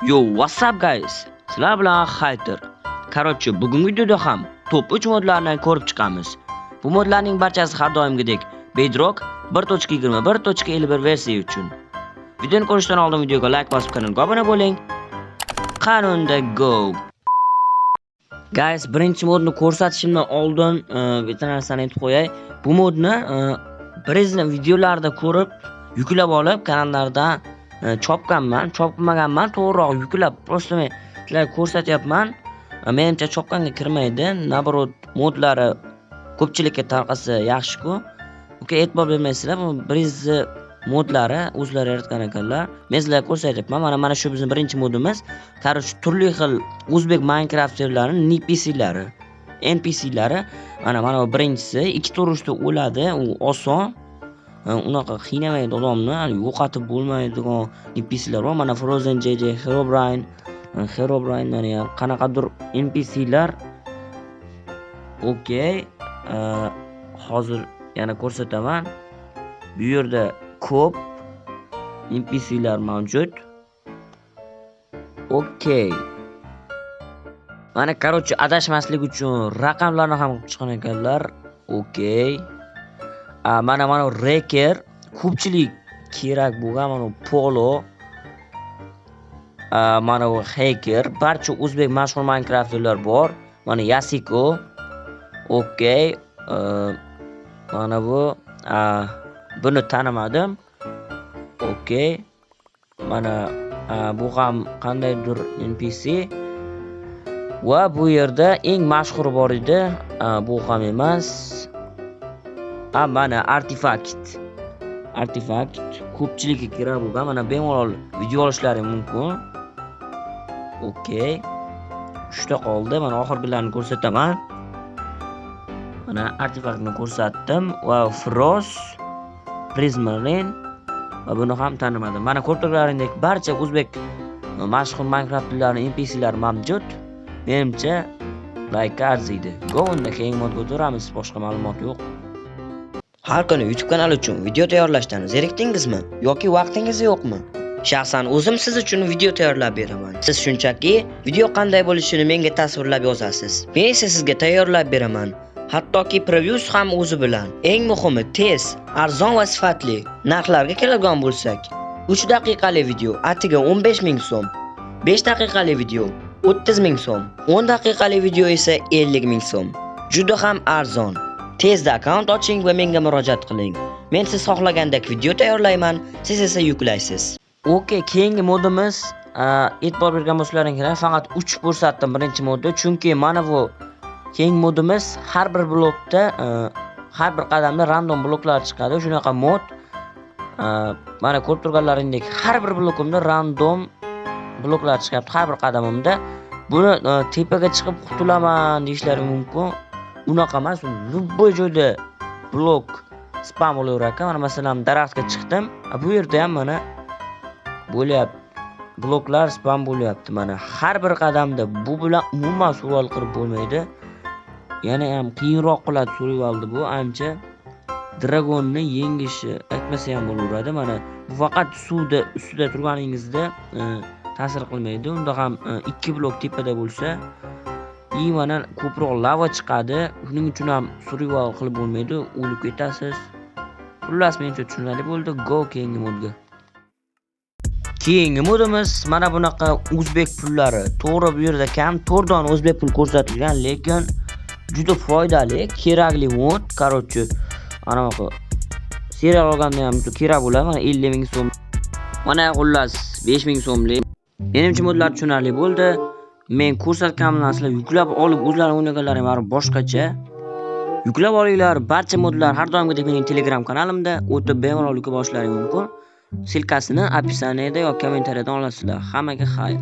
Yo, what's up guys? Sizlar bilan Hayter. Короче, bugungi videoda ham top 3 modlarini ko'rib chiqamiz. Bu modlarning barchasi har doimgidek Bedrock 1.21.51 versiya uchun. Videoni ko'rishdan oldin videoga like bosib kanalga obuna bo'ling. Qanunda go. Guys, birinchi modni ko'rsatishimdan oldin bitta narsani aytib qo'yay. Bu modni birinchi videolarda ko'rib, yuklab olib, kanallardan chopmaganman, to'g'riroq yuklab, просто men sizlarga ko'rsatyapman. Menimcha chopganga kirmaydi. Naborot modlari ko'pchilikka tarqasa yaxshi-ku. E'tibor bermaysizlar. Bu birinchi modlari o'zlari yaratgan ekanlar. Men sizlarga ko'rsatyapman. Mana shu bizning birinchi modimiz. Qarshi turli xil o'zbek Minecraft'larining NPC'lari. Mana bu birinchisi 2 turishda o'ladi. U oson. Unaqa qiynamaydi odamni, yo'qotib bo'lmaydigan NPC'lar bor. Mana Frozen JJ, Herobrine mana ham qanaqadir NPC'lar. Okey. Hozir yana ko'rsataman. Bu yerda ko'p NPC'lar mavjud. Okey. Mana короче adashmaslik uchun raqamlarni ham chiqqan ekanlar. Okey. Mana Reker ko'pchilik kerak bo'lgan mana Polo, mana bu Hacker, barcha o'zbek mashhur Minecraft'lar bor. Mana Yasiko. Okey. Mana buni tanimadim. Okey. Mana bu ham qandaydir NPC. Va bu yerda eng mashhur bor edi. Bu ham emas. Mana artefakt ko'pchilikka kerak bo'lgan. Mana bemalol video olishlari mumkin. Okey. 3 ta qoldi. Mana oxirgilarni ko'rsataman. Mana artefaktni ko'rsatdim va Frost, Prismarine va buni ham tanimadim. Mana ko'rib turganingizdek barcha o'zbek mashhur Minecraft'larning NPC'lari mavjud. Menimcha like arziydi. Go unda keyingi modga o'tamiz. Boshqa ma'lumot yo'q. Har kuni YouTube kanali uchun video tayyorlashdan zerikdingizmi yoki vaqtingiz yo'qmi? Shaxsan o'zim siz uchun video tayyorlab beraman. Siz shunchaki video qanday bo'lishini menga tasvirlab yozasiz. Men esa sizga tayyorlab beraman. Hattoki prevyus ham o'zi bilan. Eng muhimi tez, arzon va sifatli. Narxlarga keladigan bo'lsak, 3 daqiqali video atiga 15 000 so'm, 5 daqiqali video 30 000 so'm, 10 daqiqali video esa 50 000 so'm. Juda ham arzon. Tezda akkaunt oching va menga murojaat qiling. Men siz xohlagandek video tayyorlayman, siz esa yuklaysiz. Okey, keyingi modimiz e'tibor bergan bo'lsalaringlar, faqat 3 ko'rsatdim birinchi modda, chunki mana bu keyingi modimiz har bir blokda har bir qadamda random bloklar chiqadi. Shunaqa mod. Mana ko'rib turganlaringdek har bir blokumda random bloklar chiqyapti har bir qadamimda. Buni tepaga chiqib qutulaman deyishlari mumkin. Unaqa emas, любой joyda blok spam bo'laverar ekan. Mana masalan daraxtga chiqdim. Bu yerda ham mana bo'lyapti. Bloklar spam bo'lyapti. Mana har bir qadamda bu bilan umuman survival qilib bo'lmaydi. Yana ham qiyinroq qiladi survivalni bu. Ancha dragonni yengishi aytmasa ham bo'laveradi. Mana bu faqat suvda ustida turganingizda ta'sir qilmaydi. Unda ham 2 blok tepada bo'lsa mana ko'proq lava chiqadi. Shuning uchun ham survival qilib bo'lmaydi, o'lib ketasiz. Xullas menimcha tushunarli bo'ldi. Go keyingi modga. Keyingi modimiz mana bunaqa o'zbek pullari. To'g'ri bu yerda kam 4 dona o'zbek pul ko'rsatilgan, lekin juda foydali, kerakli mod. Короче, ana bu serial olganda ham kerak bo'ladi. Mana 50 000 so'm. Mana xullas 5 000 so'mlik. Menimcha modlar tushunarli bo'ldi. Men ko'rsatgan narsalar yuklab olib o'zlari o'ynaganlarim bari boshqacha. Yuklab olinglar. Barcha modlar har doimgidek mening Telegram kanalimda o'tib bemalol yuklab olishlaringiz mumkin. Silkasini opisaniyada yoki kommentariyadan olasizlar. Hammaga xayr.